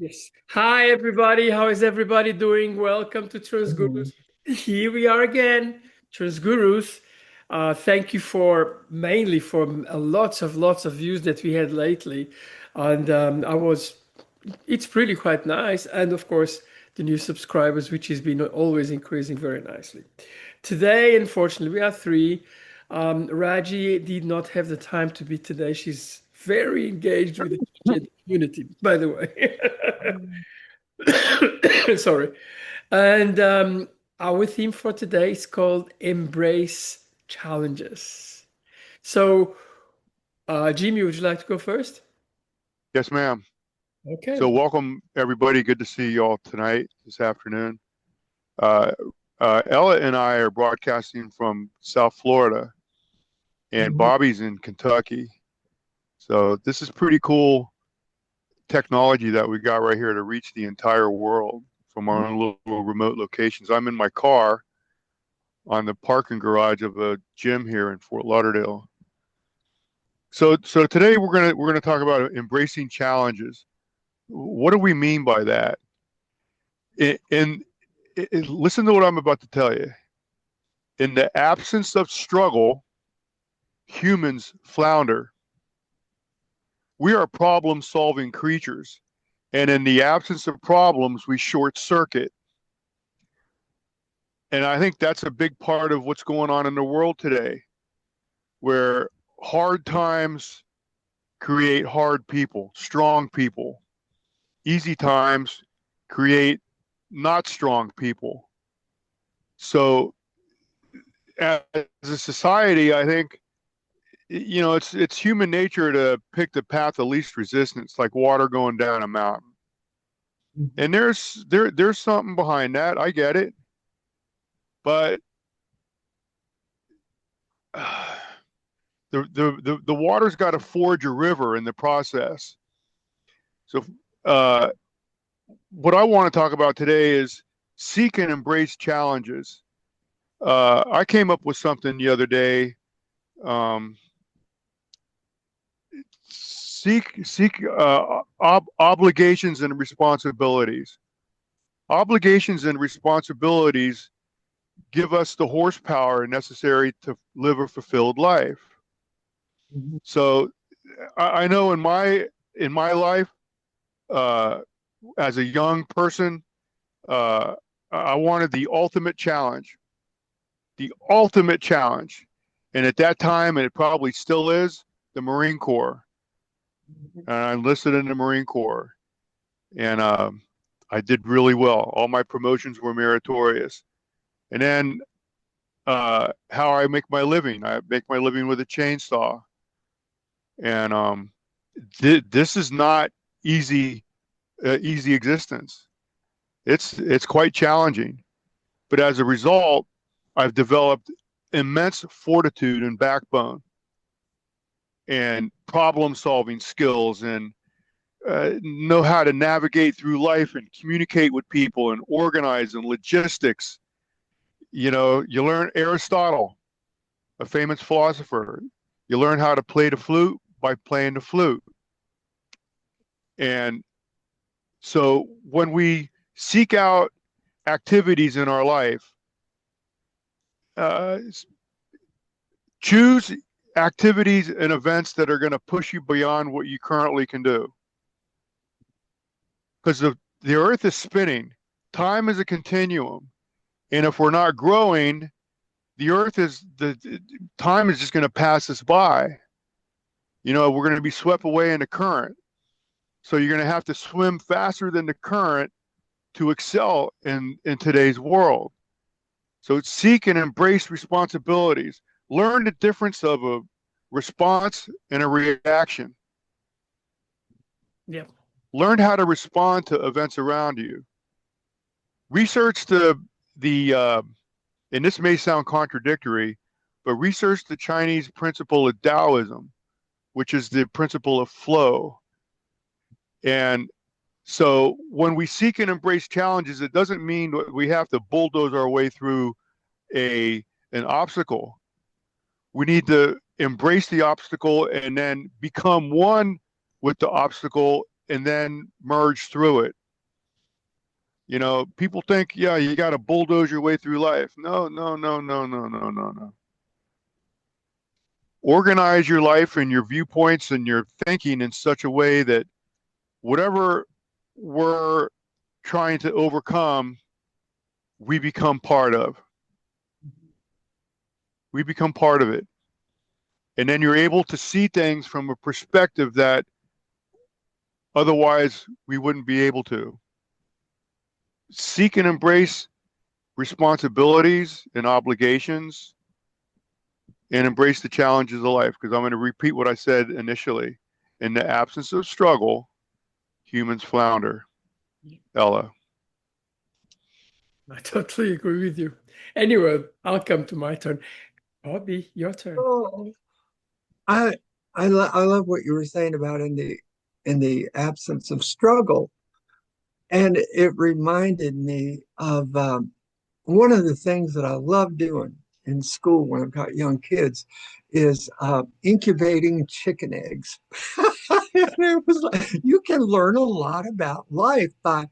Yes. Hi, everybody. How is everybody doing? Welcome to Mhm. Transgurus. Here we are again, Transgurus. Thank you for mainly for lots of views that we had lately, and it's really quite nice. And of course, the new subscribers, which has been always increasing very nicely. Today, unfortunately, we are three. Raji did not have the time to be today. She's very engaged with the transgender community, by the way. Sorry. And our theme for today is called Embrace Challenges. So, Jimmy, would you like to go first? Yes, ma'am. Okay. So welcome everybody. Good to see you all tonight, this afternoon. Uh, Ella and I are broadcasting from South Florida, and Mhm. Bobby's in Kentucky. So this is pretty cool technology that we got right here to reach the entire world from our own little remote locations. I'm in my car on the parking garage of a gym here in Fort Lauderdale. So today we're gonna talk about embracing challenges. What do we mean by that? In listen to what I'm about to tell you. In the absence of struggle, humans flounder. We are problem solving creatures. And in the absence of problems, we short circuit. And I think that's a big part of what's going on in the world today, where hard times create hard people, strong people. Easy times create not strong people. So, as a society, I think it's human nature to pick the path of least resistance, like water going down a mountain. And there's something behind that. I get it, but uh, the water's got to forge a river in the process. So uh, what I want to talk about today is seek and embrace challenges. I came up with something the other day. Um, seek obligations and responsibilities. Obligations and responsibilities give us the horsepower necessary to live a fulfilled life. Mhm. So I know in my life, uh, as a young person, uh, I wanted the ultimate challenge, and at that time, and it probably still is, the Marine Corps. And I enlisted in the Marine Corps, and I did really well. All my promotions were meritorious. And then how I make my living. I make my living with a chainsaw, and this is not easy, easy existence. It's quite challenging, but as a result, I've developed immense fortitude and backbone, and problem-solving skills, and know how to navigate through life and communicate with people and organize and logistics. You learn Aristotle, a famous philosopher. You learn how to play the flute by playing the flute. And so when we seek out activities in our life, uh, choose activities and events that are going to push you beyond what you currently can do. Because the earth is spinning, time is a continuum. And if we're not growing, the time is just going to pass us by. We're going to be swept away in the current. So you're going to have to swim faster than the current to excel in today's world. So seek and embrace responsibilities. Learn the difference of a response and a reaction. Yeah. Learn how to respond to events around you. Research the and this may sound contradictory, but research the Chinese principle of Taoism, which is the principle of flow. And so when we seek and embrace challenges, it doesn't mean we have to bulldoze our way through a an obstacle. We need to embrace the obstacle and then become one with the obstacle and then merge through it. You know, people think, yeah, you got to bulldoze your way through life. No, no, no, no, no, no, no, no. Organize your life and your viewpoints and your thinking in such a way that whatever we're trying to overcome, we become part of. We become part of it. And then you're able to see things from a perspective that otherwise we wouldn't be able to. Seek and embrace responsibilities and obligations and embrace the challenges of life. Because I'm going to repeat what I said initially. In the absence of struggle, humans flounder. Ella. I totally agree with you. Anyway, I'll come to my turn. Bobby, your turn. Oh, I I love what you were saying about in the absence of struggle, and it reminded me of one of the things that I love doing in school when I've got young kids is incubating chicken eggs. It was like, you can learn a lot about life by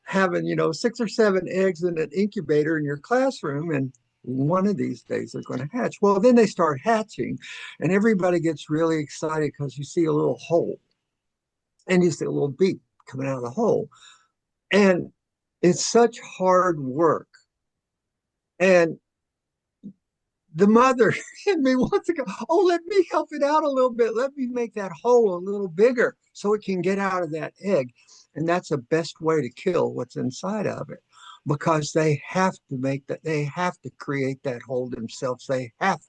having, 6 or 7 eggs in an incubator in your classroom, and one of these days they're going to hatch. Well, then they start hatching, and everybody gets really excited because you see a little hole and you see a little beak coming out of the hole. And it's such hard work. And the mother in me wants to go, oh, let me help it out a little bit. Let me make that hole a little bigger so it can get out of that egg. And that's the best way to kill what's inside of it, because they have to make that, they have to create that hole themselves. They have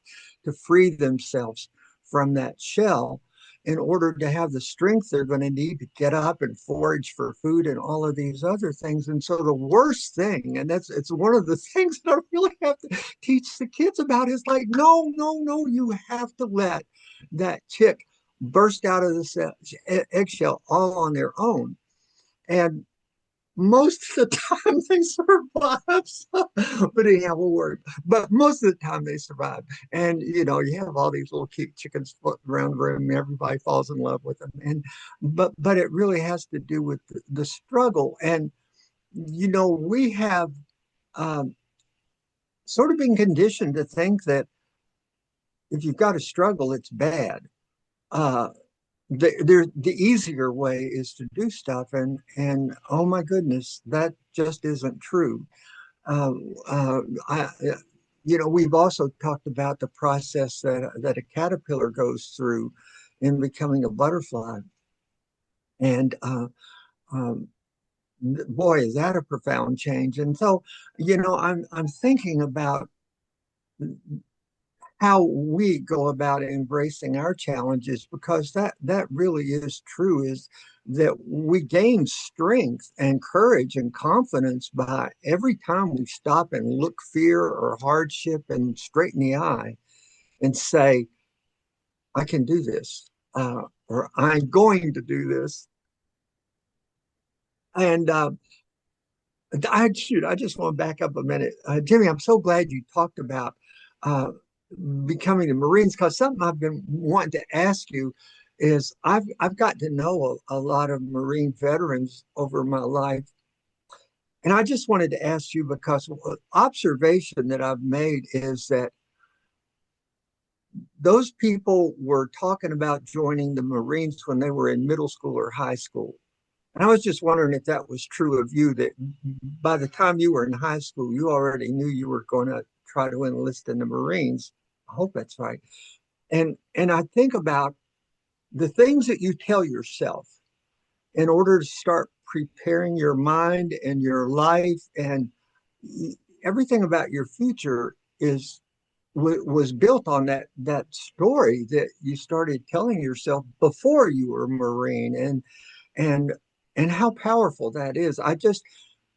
to free themselves from that shell in order to have the strength they're going to need to get up and forage for food and all of these other things. And so the worst thing, and it's one of the things that I really have to teach the kids about, is like, no, no, no, you have to let that chick burst out of the eggshell all on their own. And most of the time they survive. But anyhow, we'll worry. But most of the time they survive. And you have all these little cute chickens floating around the room. Everybody falls in love with them. And but it really has to do with the struggle. And we have um, sort of been conditioned to think that if you've got a struggle, it's bad. Uh, the easier way is to do stuff, and oh my goodness, that just isn't true. uh, uh, I, we've also talked about the process that a caterpillar goes through in becoming a butterfly, and um, boy, is that a profound change. And so I'm thinking about how we go about embracing our challenges, because that really is true, is that we gain strength and courage and confidence by every time we stop and look fear or hardship and straight in the eye and say, I can do this, or I'm going to do this. And I just want to back up a minute. Jimmy, I'm so glad you talked about uh, becoming a Marines, because something I've been wanting to ask you is I've got to know a lot of Marine veterans over my life. And I just wanted to ask you, because observation that I've made is that those people were talking about joining the Marines when they were in middle school or high school. And I was just wondering if that was true of you, that by the time you were in high school, you already knew you were going to try to enlist in the Marines. I hope that's right. And I think about the things that you tell yourself in order to start preparing your mind and your life, and everything about your future was built on that story that you started telling yourself before you were a Marine, and and how powerful that is. I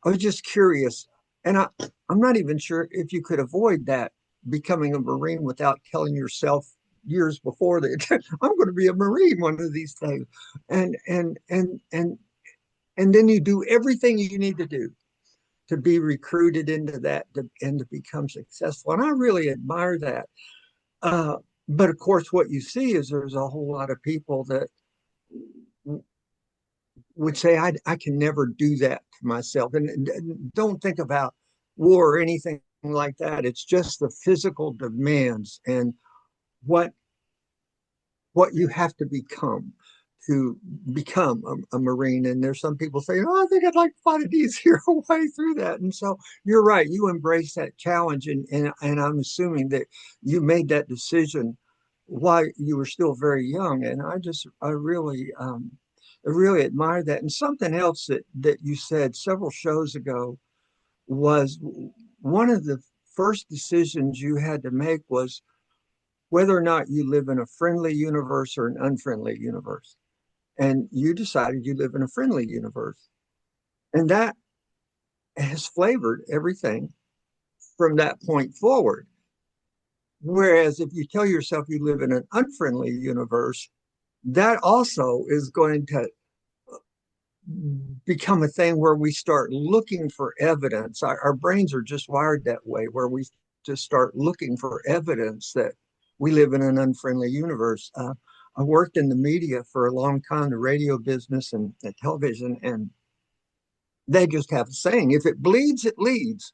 was just curious, and I'm not even sure if you could avoid that, becoming a Marine, without telling yourself years before that I'm going to be a Marine one of these days, and and and and and then you do everything you need to do to be recruited into that, and to become successful. And I really admire that. But of course, what you see is there's a whole lot of people that would say I can never do that to myself. And don't think about war or anything like that. It's just the physical demands and what what you have to become a Marine. And there's some people saying, oh, I think I'd like to find an easier way through that. And so you're right, you embrace that challenge. And I'm assuming that you made that decision while you were still very young. And I really admire that. And something else that you said several shows ago was one of the first decisions you had to make was whether or not you live in a friendly universe or an unfriendly universe. And you decided you live in a friendly universe. And that has flavored everything from that point forward. Whereas if you tell yourself you live in an unfriendly universe, that also is going to become a thing where we start looking for evidence. Our brains are just wired that way, where we just start looking for evidence that we live in an unfriendly universe. I worked in the media for a long time, the radio business and television, and they just have a saying: if it bleeds, it leads.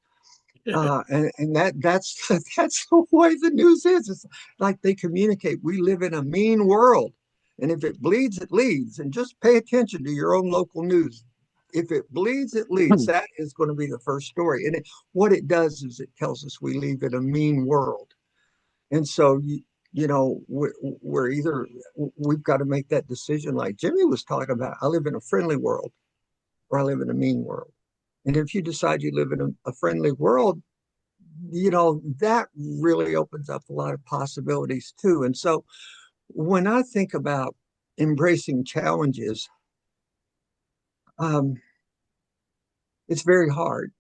And that's that's the way the news is. It's like they communicate. We live in a mean world, and if it bleeds, it leads. And just pay attention to your own local news. If it bleeds, it leads. That is going to be the first story. And what it does is it tells us we live in a mean world. And so you know we're either we've got to make that decision, like Jimmy was talking about. I live in a friendly world, or I live in a mean world. And if you decide you live in a friendly world, that really opens up a lot of possibilities too. And so when I think about embracing challenges, um, it's very hard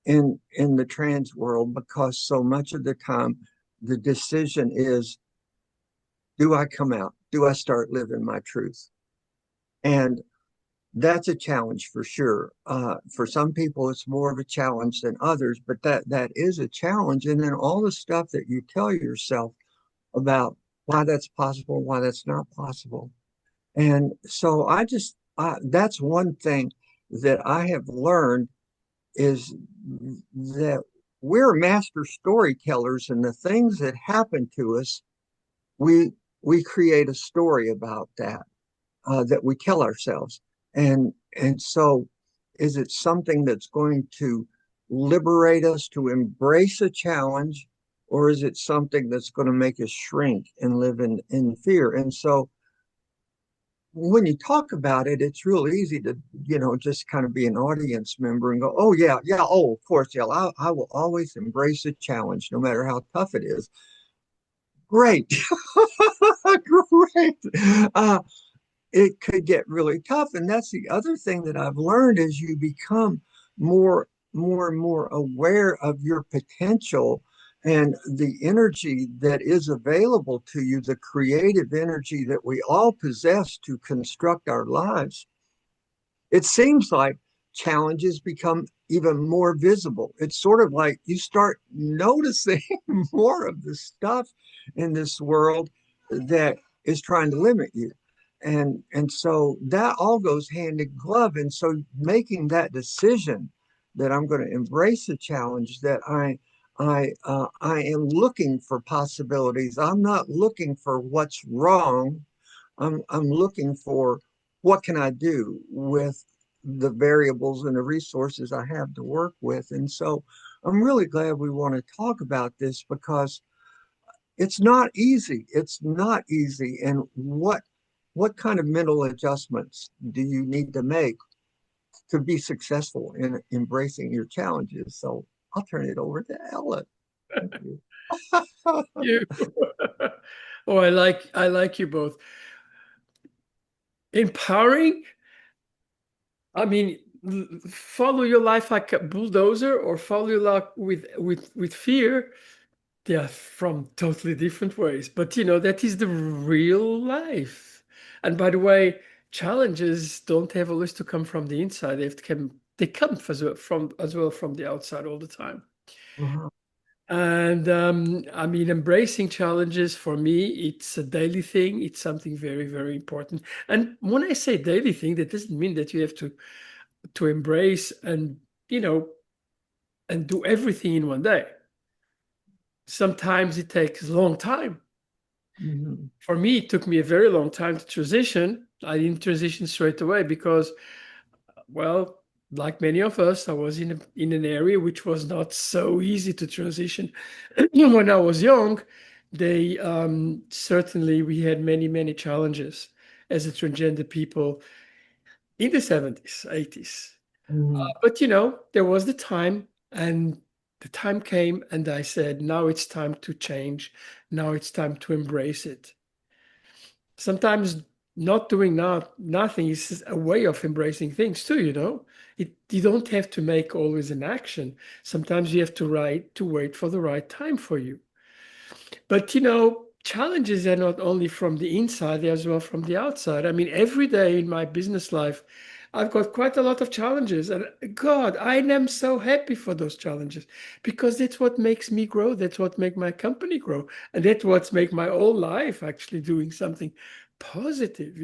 in the trans world because so much of the time the decision is, do I come out? Do I start living my truth? And that's a challenge for sure. For some people, it's more of a challenge than others, but that is a challenge. And then all the stuff that you tell yourself about why that's possible, why that's not possible. And so that's one thing that I have learned is that we're master storytellers, and the things that happen to us, we we create a story about that we tell ourselves. And so is it something that's going to liberate us to embrace a challenge, or is it something that's going to make us shrink and live in fear? And so when you talk about it, it's real easy to, just kind of be an audience member and go, oh, yeah, yeah, oh, of course, yeah, I will always embrace a challenge, no matter how tough it is. Great. Great. Uh, it could get really tough. And that's the other thing that I've learned is you become more and more aware of your potential and the energy that is available to you, the creative energy that we all possess to construct our lives. It seems like challenges become even more visible. It's sort of like you start noticing more of the stuff in this world that is trying to limit you. And so that all goes hand in glove. And so making that decision that I'm going to embrace a challenge, that I am looking for possibilities. I'm not looking for what's wrong. I'm looking for what can I do with the variables and the resources I have to work with. And so I'm really glad we want to talk about this because it's not easy. It's not easy. And what kind of mental adjustments do you need to make to be successful in embracing your challenges? So I'll turn it over to Ellen. Thank you. You. Oh, I like you both. Empowering, I mean, follow your life like a bulldozer or follow your life with fear. They are from totally different ways. But that is the real life. And by the way, challenges don't have always to come from the inside. They come as well from the outside all the time. Uh-huh. And I mean, embracing challenges for me, it's a daily thing. It's something very, very important. And when I say daily thing, that doesn't mean that you have to embrace and, you know, and do everything in one day. Sometimes it takes a long time. Mhm. For me, it took me a very long time to transition. I didn't transition straight away because, well, like many of us, I was in an area which was not so easy to transition. When I was young, they certainly we had many challenges as a transgender people in the 70s, 80s. Mhm. But there was the time, and the time came, and I said, now it's time to change. Now it's time to embrace it. Sometimes not doing nothing is a way of embracing things too. You don't have to make always an action. Sometimes you have to wait for the right time for you. But challenges are not only from the inside, they're as well from the outside. I mean, every day in my business life, I've got quite a lot of challenges. And God, I am so happy for those challenges because that's what makes me grow. That's what makes my company grow. And that's what's make my whole life actually doing something positive.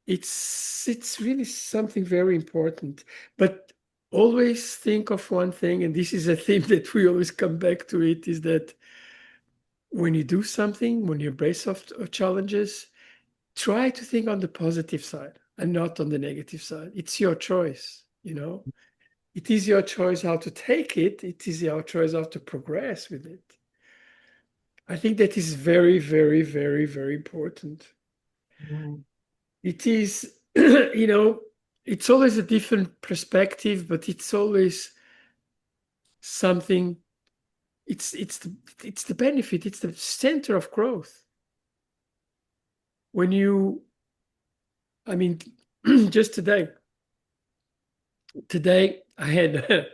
It's really something very important. But always think of one thing, and this is a theme that we always come back to it, is that when you do something, when you embrace of challenges, try to think on the positive side and not on the negative side. It's your choice. It is your choice how to take it. It is your choice how to progress with it. I think that is very, very, very, very important. Mhm. It is, it's always a different perspective, but it's always something. It's the benefit. It's the center of growth. When you I mean, just today I had,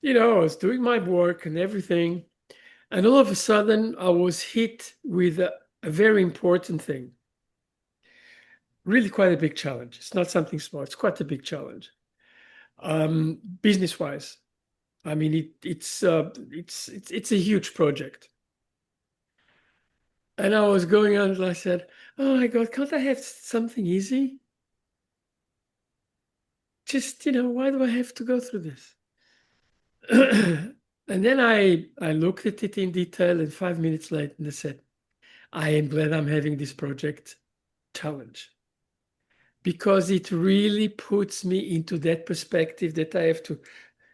I was doing my work and everything, and all of a sudden I was hit with a very important thing. Really quite a big challenge. It's not something small. It's quite a big challenge. Business wise, I mean, it's a huge project. And I was going on and I said, "Oh my God, can't I have something easy? Just, why do I have to go through this?" And then I looked at it in detail, and 5 minutes later, and I said, I am glad I'm having this project challenge because it really puts me into that perspective that I have to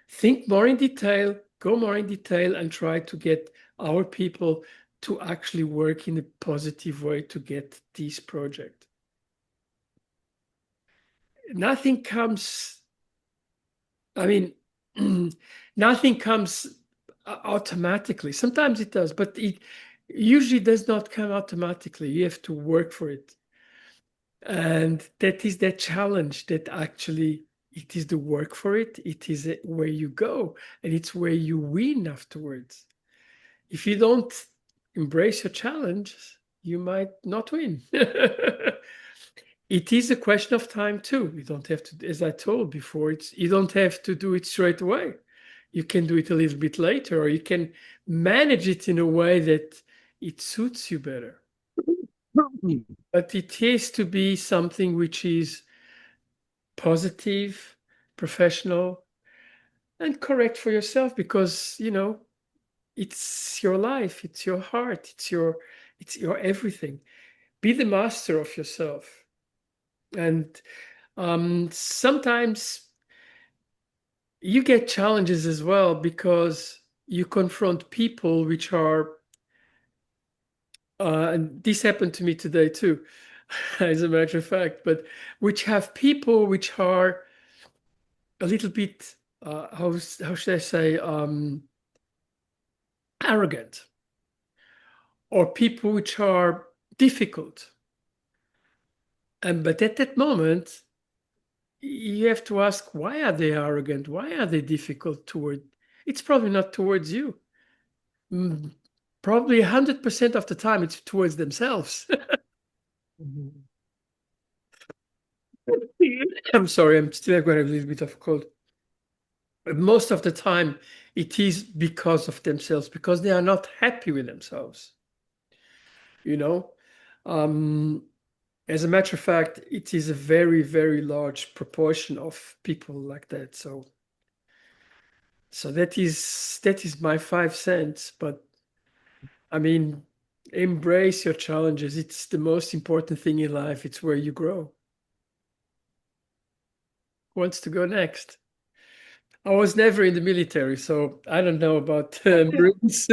think more in detail, go more in detail, and try to get our people to actually work in a positive way to get this project. Nothing comes, I mean, nothing comes automatically. Sometimes it does, but it usually does not come automatically. You have to work for it. And that is that challenge that actually it is the work for it. It is where you go and it's where you win afterwards. If you don't embrace your challenges, you might not win. It is a question of time too. You don't have to, as I told before, you don't have to do it straight away. You can do it a little bit later, or you can manage it in a way that it suits you better. But it has to be something which is positive, professional, and correct for yourself because, it's your life, it's your heart, it's your everything. Be the master of yourself. And sometimes you get challenges as well because you confront people which are, and this happened to me today too, as a matter of fact, but which have people which are a little bit, how should I say, arrogant, or people which are difficult. And but at that moment, you have to ask, why are they arrogant? Why are they difficult toward? It's probably not towards you. Mm, Probably 100% of the time it's towards themselves. Mhm. I'm sorry, I'm still got a little bit of a cold. But most of the time it is because of themselves, because they are not happy with themselves, you know. Um, as a matter of fact, it is a very, very large proportion of people like that. So that is my 5 cents. But I mean, embrace your challenges. It's the most important thing in life. It's where you grow. Who wants to go next? I was never in the military, so I don't know about Marines.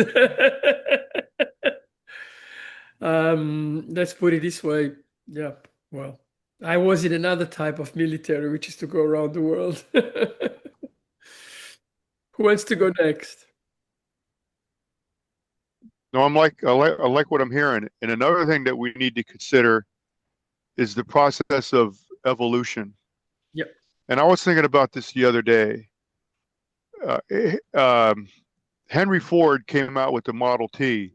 Let's put it this way. Yeah, well, I was in another type of military, which is to go around the world. Who wants to go next? No, I like what I'm hearing. And another thing that we need to consider is the process of evolution. Yep. And I was thinking about this the other day. Uh, eh, um, Henry Ford came out with the Model T,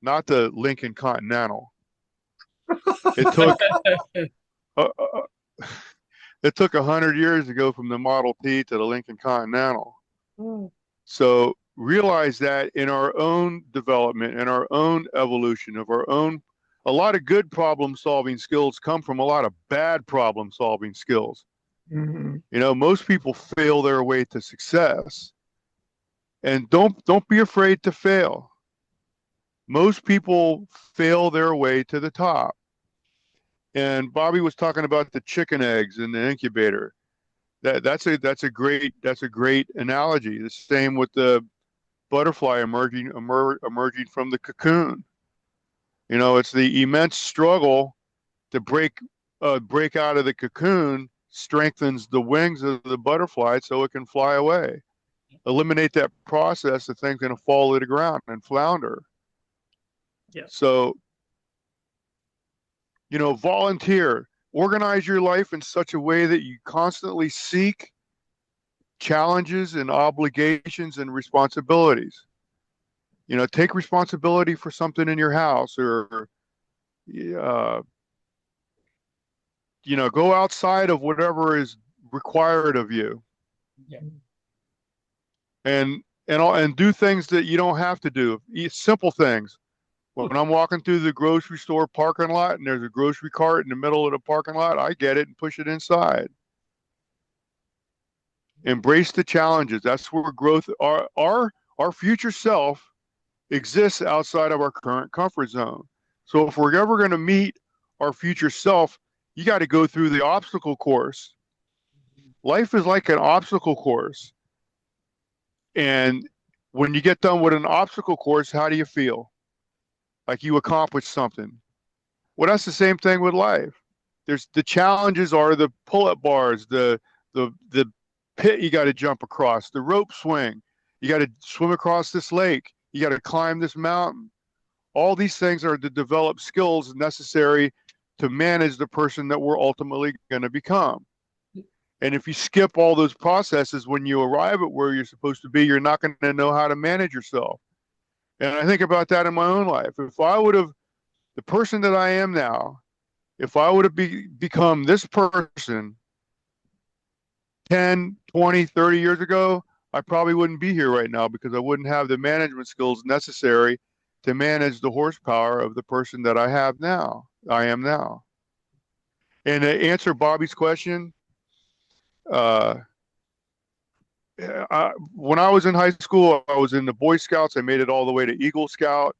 not the Lincoln Continental. It took uh, uh, it took 100 years to go from the Model T to the Lincoln Continental. Mm. So realize that in our own development, in our own evolution of our own, a lot of good problem solving skills come from a lot of bad problem solving skills. Mhm. You know, most people fail their way to success. And don't be afraid to fail. Most people fail their way to the top. And Bobby was talking about the chicken eggs in the incubator. That's a great analogy. The same with the butterfly emerging from the cocoon. You know, it's the immense struggle to break out of the cocoon strengthens the wings of the butterfly so it can fly away. Eliminate that process, the thing's going to fall to the ground and flounder. Yeah. So, volunteer, organize your life in such a way that you constantly seek challenges and obligations and responsibilities. Take responsibility for something in your house or, uh, go outside of whatever is required of you Yeah. and do things that you don't have to do. Simple things. When I'm walking through the grocery store parking lot and there's a grocery cart in the middle of the parking lot, I get it and push it inside. Embrace the challenges. That's where growth, our future self exists outside of our current comfort zone. So if we're ever going to meet our future self, you got to go through the obstacle course. Life is like an obstacle course. And when you get done with an obstacle course, how do you feel? Like you accomplished something. Well, that's the same thing with life. There's the challenges are the pull-up bars, the pit you got to jump across, the rope swing. You got to swim across this lake. You got to climb this mountain. All these things are to develop skills necessary to manage the person that we're ultimately going to become. And if you skip all those processes when you arrive at where you're supposed to be, you're not going to know how to manage yourself. And I think about that in my own life. If I would have, the person that I am now, if I would have become this person 10, 20, 30 years ago, I probably wouldn't be here right now because I wouldn't have the management skills necessary to manage the horsepower of the person that I am now. And to answer Bobby's question, uh, when I was in high school, I was in the Boy Scouts. I made it all the way to Eagle Scout.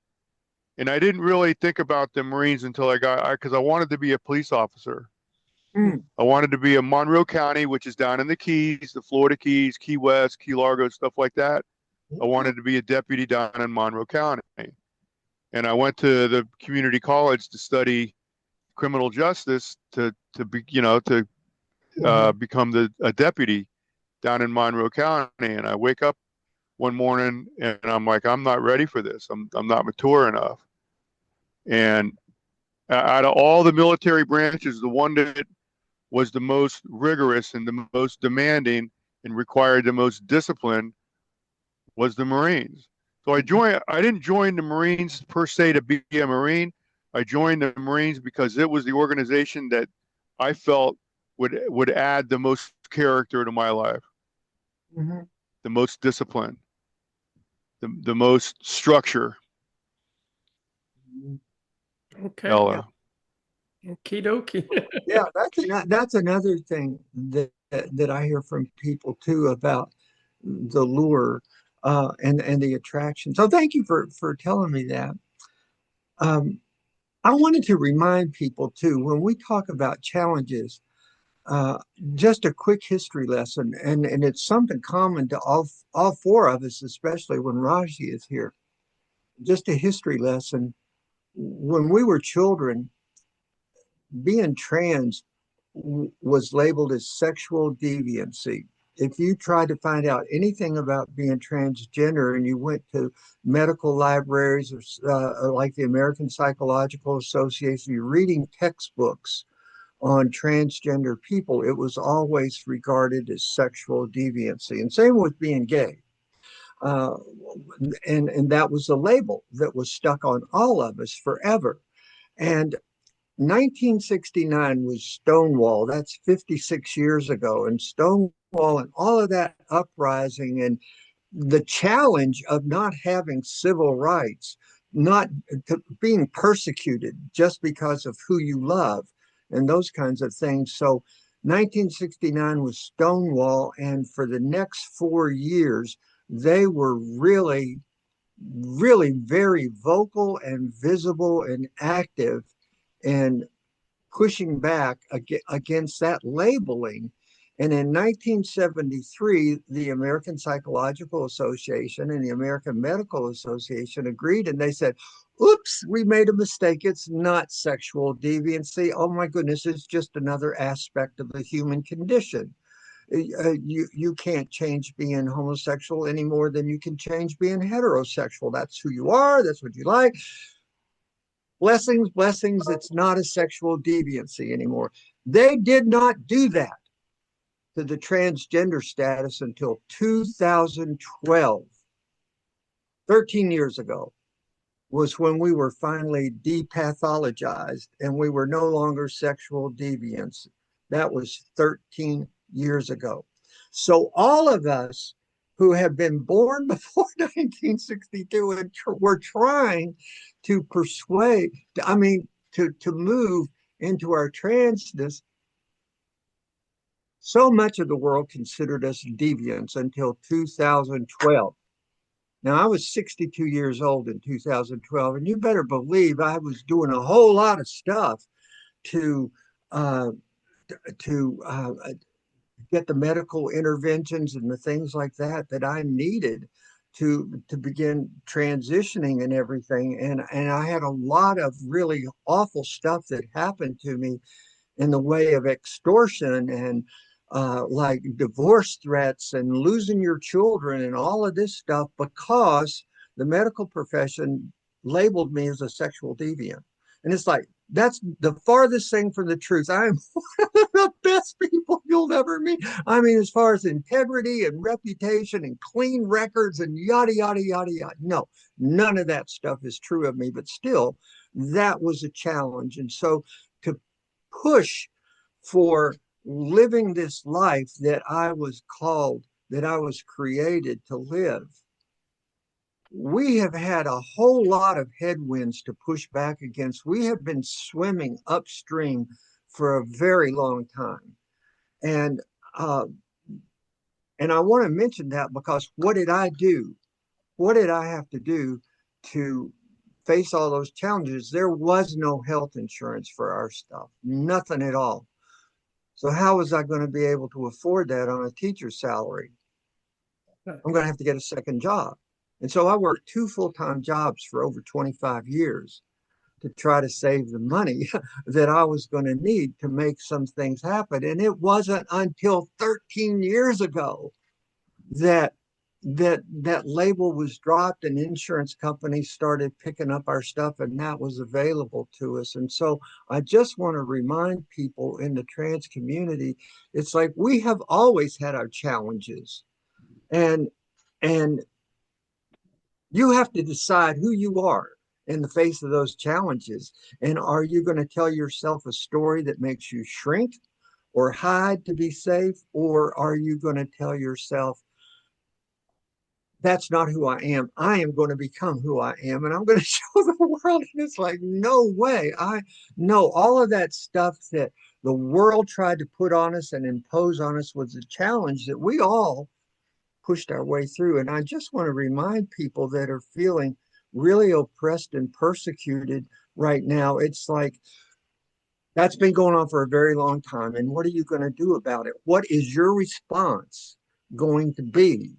And I didn't really think about the Marines until because I wanted to be a police officer. Mm. I wanted to be in Monroe County, which is down in the Keys, the Florida Keys, Key West, Key Largo, stuff like that. I wanted to be a deputy down in Monroe County. And I went to the community college to study criminal justice to become a deputy down in Monroe County. And I wake up one morning and I'm like, I'm not ready for this. I'm not mature enough. And out of all the military branches, the one that was the most rigorous and the most demanding and required the most discipline was the Marines. So I didn't join the Marines per se to be a Marine. I joined the Marines because it was the organization that I felt would add the most character to my life, Mhm. the most discipline. the most structure. Okay. Ella. Okie dokie. Yeah, that's another thing that I hear from people too about the lure and the attraction. So thank you for telling me that. Um, I wanted to remind people too when we talk about challenges, uh, just a quick history lesson, and it's something common to all four of us, especially when Raji is here. Just a history lesson. When we were children, being trans was labeled as sexual deviancy. If you tried to find out anything about being transgender and you went to medical libraries or like the American Psychological Association, you're reading textbooks on transgender people, it was always regarded as sexual deviancy. And same with being gay. Uh, and that was a label that was stuck on all of us forever. And 1969 was Stonewall. That's 56 years ago. And Stonewall and all of that uprising and the challenge of not having civil rights, not being persecuted just because of who you love and those kinds of things. So 1969 was Stonewall. And for the next 4 years, they were really, really very vocal and visible and active and pushing back against that labeling. And in 1973, the American Psychological Association and the American Medical Association agreed, and they said, oops, we made a mistake. It's not sexual deviancy. Oh my goodness, it's just another aspect of the human condition. You can't change being homosexual any more than you can change being heterosexual. That's who you are. That's what you like. Blessings, blessings. It's not a sexual deviancy anymore. They did not do that to the transgender status until 2012. 13 years ago was when we were finally depathologized and we were no longer sexual deviants. That was 13 years ago. So all of us who have been born before 1962 and were trying to persuade, to move into our transness, so much of the world considered us deviants until 2012. Now, I was 62 years old in 2012, and you better believe I was doing a whole lot of stuff to uh, to get the medical interventions and the things like that I needed to begin transitioning and everything. And I had a lot of really awful stuff that happened to me in the way of extortion and like divorce threats and losing your children and all of this stuff because the medical profession labeled me as a sexual deviant. And it's like, that's the farthest thing from the truth. I'm one of the best people you'll ever meet. I mean, as far as integrity and reputation and clean records and yada, yada, yada, yada. No, none of that stuff is true of me, but still, that was a challenge. And so to push for living this life that I was called, that I was created to live, we have had a whole lot of headwinds to push back against. We have been swimming upstream for a very long time. And uh, and I want to mention that because what did I do? What did I have to do to face all those challenges? There was no health insurance for our stuff, nothing at all. So how was I going to be able to afford that on a teacher's salary? I'm going to have to get a second job. And so I worked two full-time jobs for over 25 years to try to save the money that I was going to need to make some things happen. And it wasn't until 13 years ago that that label was dropped and insurance companies started picking up our stuff and that was available to us. And so I just want to remind people in the trans community, it's like we have always had our challenges, and and you have to decide who you are in the face of those challenges. And are you going to tell yourself a story that makes you shrink or hide to be safe, or are you going to tell yourself that's not who I am. I am going to become who I am, and I'm going to show the world. And it's like, no way. I know all of that stuff that the world tried to put on us and impose on us was a challenge that we all pushed our way through. And I just want to remind people that are feeling really oppressed and persecuted right now. It's like that's been going on for a very long time. And what are you going to do about it? What is your response going to be?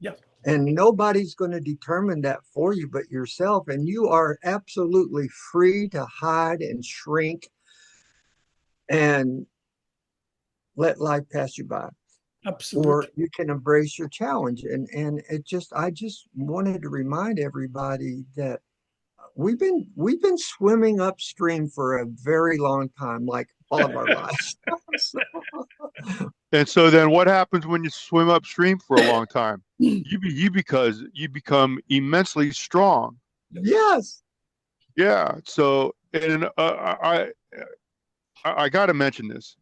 Yeah, And nobody's going to determine that for you but yourself. And you are absolutely free to hide and shrink and let life pass you by. Or absolutely. you can embrace your challenge. And I just wanted to remind everybody that we've been swimming upstream for a very long time, like all of our lives. So, And so then what happens when you swim upstream for a long time? You become immensely strong. yes. Yeah. So and I got to mention this.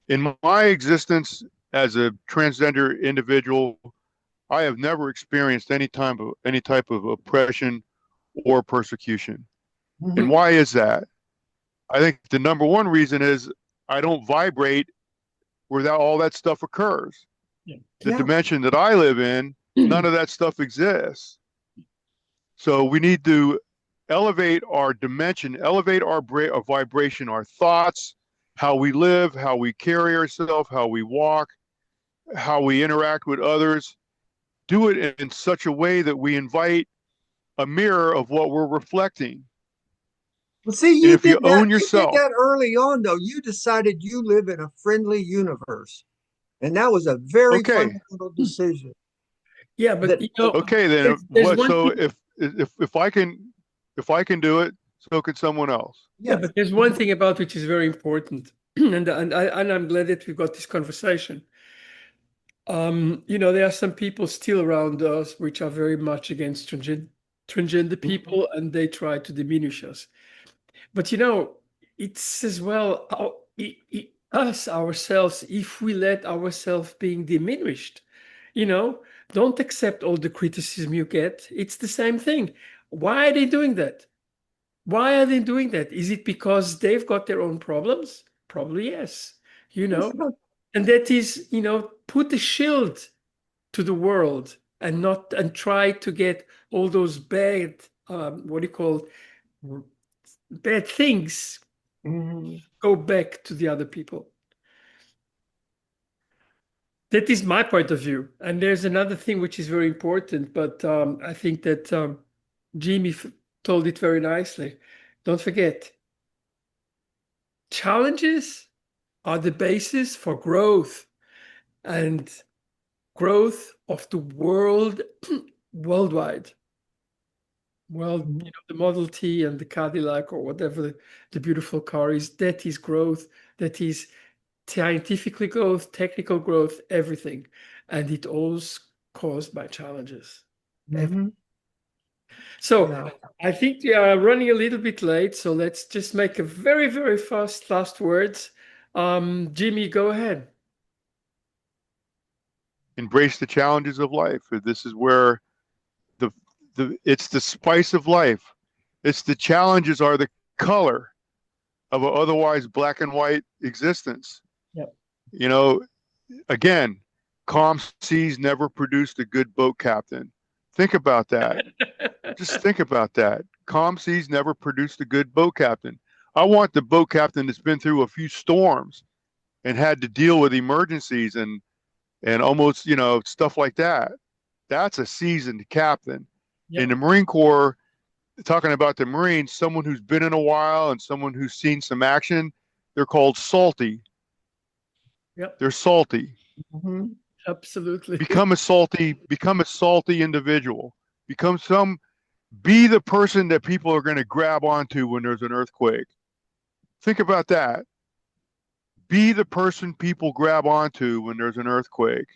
In my existence as a transgender individual, I have never experienced any type of oppression or persecution. And Mhm. why is that? I think the number one reason is I don't vibrate where all that stuff occurs. Yeah. The Yeah. dimension that I live in, none of that stuff exists. So we need to elevate our dimension, elevate our vibration, our thoughts, how we live, how we carry ourselves, how we walk, how we interact with others. Do it in such a way that we invite a mirror of what we're reflecting. Well, see, And you if you did that. own You did yourself, that early on, though. You decided you live in a friendly universe, and that was a very okay, fundamental decision. Yeah, That but okay, then there's what? one So thing. if I can do it, so can someone else. Yeah, yes. but there's one thing about which is very important, and I'm glad that we've got this conversation. There are some people still around us which are very much against transgender Mhm. people, and they try to diminish us. But it's as well us ourselves, if we let ourselves being diminished, you know, don't accept all the criticism you get. It's the same thing. Why are they doing that? Why are they doing that? Is it because they've got their own problems? Probably yes. You It's know, not- and that is, put a shield to the world and not and try to get all those bad, what do you call, bad things Mhm. go back to the other people. That is my point of view. And there's another thing which is very important, but I think that Jimmy told it very nicely. Don't forget, challenges are the basis for growth and growth of the world worldwide. Well, Mhm. the Model T and the Cadillac or whatever the beautiful car is, that is growth. That is scientifically growth, technical growth, everything. And it all's caused by challenges. Mhm. So Yeah. I think we are running a little bit late. So let's just make a very, very fast last words. Jimmy, go ahead. Embrace the challenges of life. This is where the it's the spice of life. It's the challenges are the color of an otherwise black and white existence. Yep. You know, again, calm seas never produced a good boat captain. Think about that. Just think about that. Calm seas never produced a good boat captain. I want the boat captain that's been through a few storms and had to deal with emergencies and almost, stuff like that. That's a seasoned captain. In Yep. the Marine Corps, talking about the Marines, someone who's been in a while and someone who's seen some action, they're called salty. Yep. They're salty. Mhm. Absolutely. Become a salty individual. Become some be the person that people are going to grab onto when there's an earthquake. Think about that. Be the person people grab onto when there's an earthquake.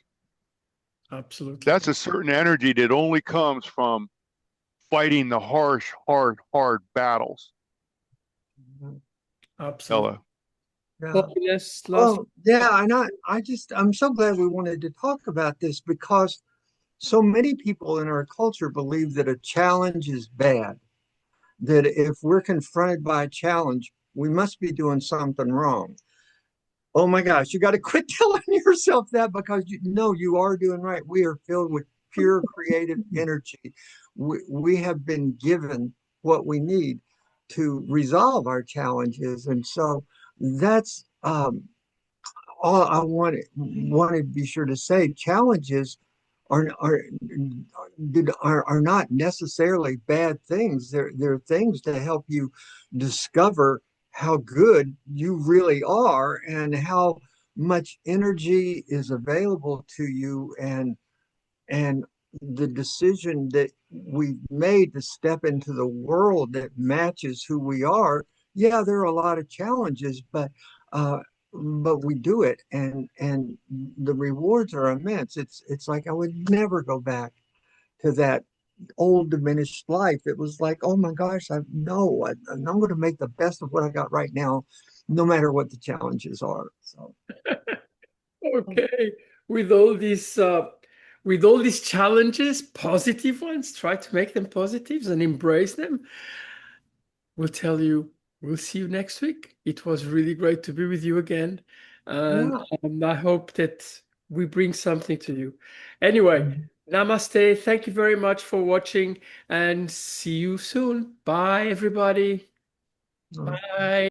Absolutely. That's a certain energy that only comes from fighting the harsh, hard battles. Mhm. Absolutely. Ella. Yeah. Last. Oh, yeah. I'm so glad we wanted to talk about this because so many people in our culture believe that a challenge is bad, that if we're confronted by a challenge, we must be doing something wrong. Oh my gosh, you got to quit telling yourself that, because you know you are doing right. We are filled with pure creative energy. We have been given what we need to resolve our challenges. And so that's all I want to be sure to say. Challenges are are are not necessarily bad things. They're things to help you discover how good you really are and how much energy is available to you, and the decision that we've made to step into the world that matches who we are. Yeah, there are a lot of challenges, uh, but we do it, and the rewards are immense. It's like I would never go back to that old diminished life. It was like, oh my gosh, I'm going to make the best of what I got right now, no matter what the challenges are. So Okay, with all these with all these challenges, positive ones, try to make them positives and embrace them. We'll tell you, we'll see you next week. It was really great to be with you again. And yeah. I hope that we bring something to you. Anyway, namaste. Thank you very much for watching and see you soon. Bye, everybody. Uh, Bye.